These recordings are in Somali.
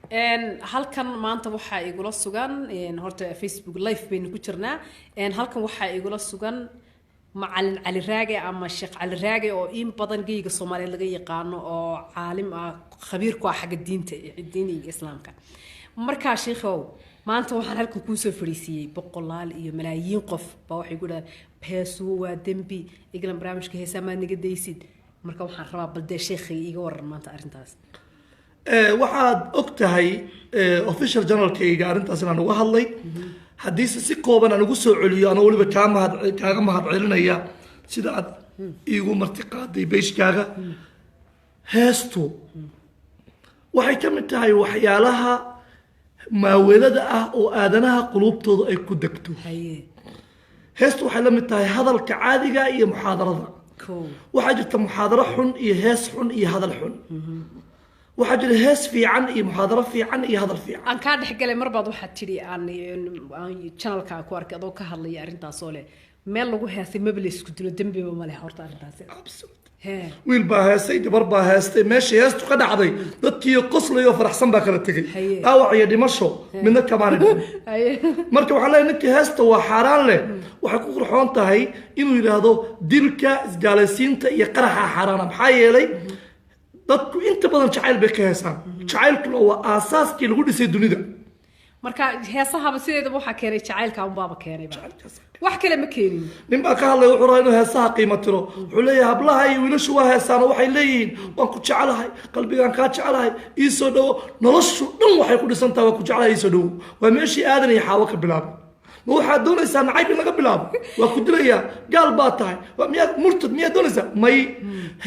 halkan maanta waxaa igula sugan horta Facebook live baynu ku jirnaa halkan waxaa igula sugan macallin cali raage ama sheekh cali raage oo in badan geeyga Soomaaliyeed laga yaqaan oo caalim ah khabiir ku ah xagga diinta islaamka marka sheekhow maanta waxaan halkan ku soo fariisiyay boqolaal iyo malaayiin qof baa waxay ku dhaadeen heesu waa dambi iglan barnaamijka heesaa ma naga daysid marka waxaan rabaa balde sheekhi iga waran maanta arintaas waxaad ogtahay official journal-kayga arintaas inaan uga hadlay haddii si kooban aan ugu soo celiyo ana waliba kaaga mahad celinaya sida aad iigu marti qaaday beeshkaaga heestu waxay ka mid tahay waxyaalaha maaweelada ah oo aadanaha qulubtooda ay ku degto heestu waxay la mid tahay hadalka caadiga iyo muxaadarada waxaa jirta muxaadaro xun iyo hees xun iyo hadal xun waxaa jira hees fiican iyo muxaadaro fiican iyo hadal fiican aan ka dhaxgalay marbaad waxaad tiri aan channel-ka ku arkay adoo ka hadlay arintaas oo leh meel lagu heesay mablis ku dilo dambiba ma leh horta arintaas wiil baa heestay gabar baa heestay meesha heestu ka dhacday dadkii qoslayo faraxsan baa kala tegay dhaawac iyo dhimasho midna kamaana marka waxaa leeyahay ninkii heesta waa xaaraan leh waxay ku qurxoon tahay inuu yidhaahdo dilka isgaalaysiinta iyo qaraxa xaaraana maxaa yeelay dadku inta badan jacayl bay ka heesaan jacaylkuna waa aasaaskii lagu dhisay dunida marka heesahaba sideedaba waxaa keenay jacaylka un baaba keenay wax kale ma keenin nin baa ka hadlay wuxuu rabaa inuu heesaha qiimo tiro wuxuu leeyahay hablaha iyo wiilashu waa heesaan oo waxay leeyihiin waan ku jecelahay qalbigaan kaa jecelahay ii soo dhowo noloshu dhan waxay ku dhisan tahay waa ku jecelahay ii soo dhowo waa meeshii aadan iyo xaawo ka bilaabay ma waxaad doonaysaa nacayb in laga bilaabo waa ku dilayaa gaal baa tahay miyaad murtad miyaad doonaysaa may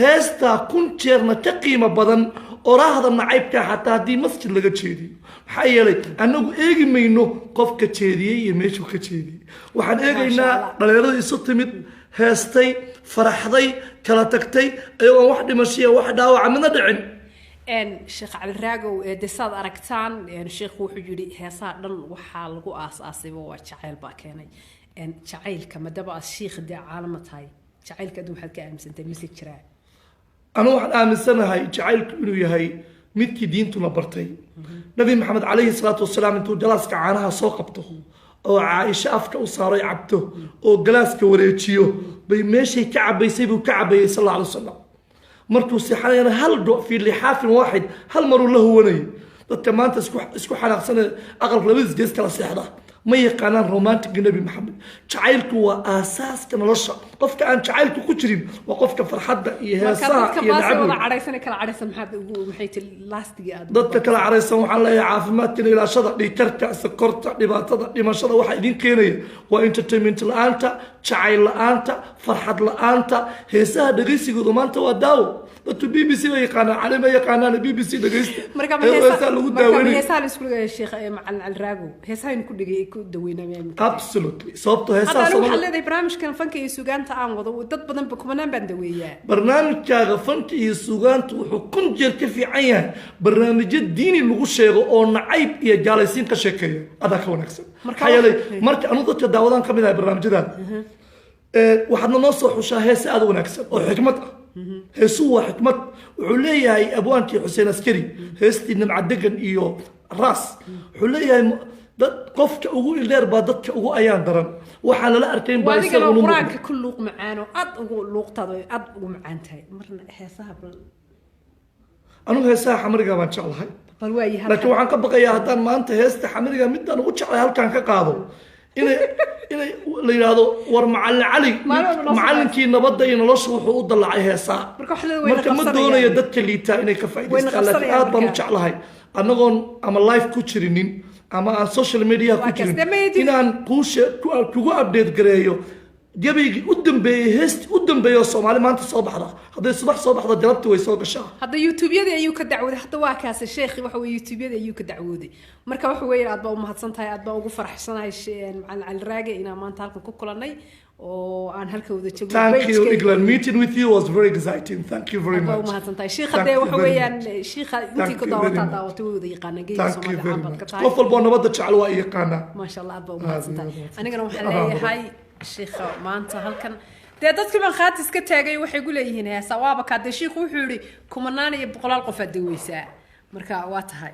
heestaa kun jeerna ka qiimo badan oraahda nacaybka xataa haddii masjid laga jeediyo maxaa yeelay annagu eegi mayno qofka jeediyey iyo meeshuu ka jeediyey waxaan eegaynaa dhalinyarada isu timid heestay faraxday kala tagtay ayagoon wax dhimashiya wax dhaawaca midna dhicin sheekh cali raagow desaad aragtaan sheekhu wuxuu yiri heesaha dhan waxaa lagu aasaasay waa jacayl baa keenay jacaylka madaba sheekh daa caalama tahay jacaylka aduu waxaad ka aaminsantahay mise jiraa أنا واحد آمن سنة هاي جعلك إنه يهاي متى دينتنا برتي نبي محمد عليه الصلاة والسلام أنتو جلس كعانها ساقبته أو عائشة أفك وصار يعبته أو جلس كوريتشيو بيمشي كعب يسيبه كعب صلى الله عليه وسلم مرتو سحنا هل في لحاف واحد هل مروا له وني كمان تسكو حنا سنة أغلب لبيز جيس كلا سحرة ما يقانان رومانتيك النبي محمد جعلك هو أساس كنلشة قفك أن جعلك كترين وقفك فرحة يهسا يلعبون عريسنا كلا عريسنا محيط اللاستيق ضدك كلا عريسنا وحلا يا عافمات إلى شضع لكركع سكرت لباتضع لما شضع واحدين كيني وانترتينمنت الآنتا جعل الآنتا فرحة الآنتا هسا دقيسي قدومانتا وداو dadku BBC way yaqaanaan calima yaqaanaan BBC dhageysta marka heesaa la isku dhigay sheekh macallin alraago heesaa in ku dhigay ku daweynaa absolutely sababto heesaa Soomaaliya waxa leedahay barnaamijkan fanka iyo suugaanta aan wado dad badan ba kumanaan baan daweeyaa barnaamijkaaga fanka iyo suugaanta wuxuu kun jeer ka fiican yahay barnaamijyo diini lagu sheego oo nacayb iyo jaalaysiin ka sheekeeya adaa ka wanaagsan marka anu dadka daawadaan ka mid ahay barnaamijyadaada waxaadna noo soo xushaa heesa aad wanaagsan oo xikmad ah هسوا حكمت عليها أبوانتي حسين عسكري هستي نمع دقن إيو راس عليها قفك أقول اللير بادتك أقول أيان درن وحنا لا أركين بايسر ونمو وذيك القرآن كل لوق معانو أقول لوق تضوي أقول معانتهاي مرنا هساها أنا هساها حمرقة ما إن شاء الله لكن وحن قبقى يا هدان ما أنت هستي حمرقة مدة أنا وش على هالكان كقاضو إنه ليرادو ور معلم علي معلم كي نبض ينلص وحود الله عليه ساعة مركب مدونه يدك اللي تا إنه كفاية لكن هذا بنوش على هاي أنا قون أما لايف كوتشرينين أما على السوشيال ميديا كوتشرين إن أن كوش أبديت قريو جبي قدام بيهست قدام بيوصل على ما أنت صباح هذا صباح هذا جربت ويسوق الشهر هذا يوتيوب يدي أيوك الدعوة حتى واكاس الشيخ وحوي يوتيوب يدي أيوك الدعوة مركب وحوي أدبا وما هتصنتها أدبا وقف فرح سنة على الراجع إن ما أنت هالكم كوكولاني وأنا هالكم وده تقول Thank you Iglan meeting with you was very exciting thank you very much وما هتصنتها الشيخ ده وحوي الشيخ أنت كده وتعطوا ذي قانا جيد Thank you very much قفل بنا بدك على وعي قانا ما شاء الله أدبا وما هتصنتها أنا قلنا محلي هاي الشيخ ما أنت هالكن dadka man khaat iska taagay waxay gu leeyihiin heesa waaba ka sheekhu wuxuu yiri kumanaan iyo boqolaal qof aad daweysaa marka waa tahay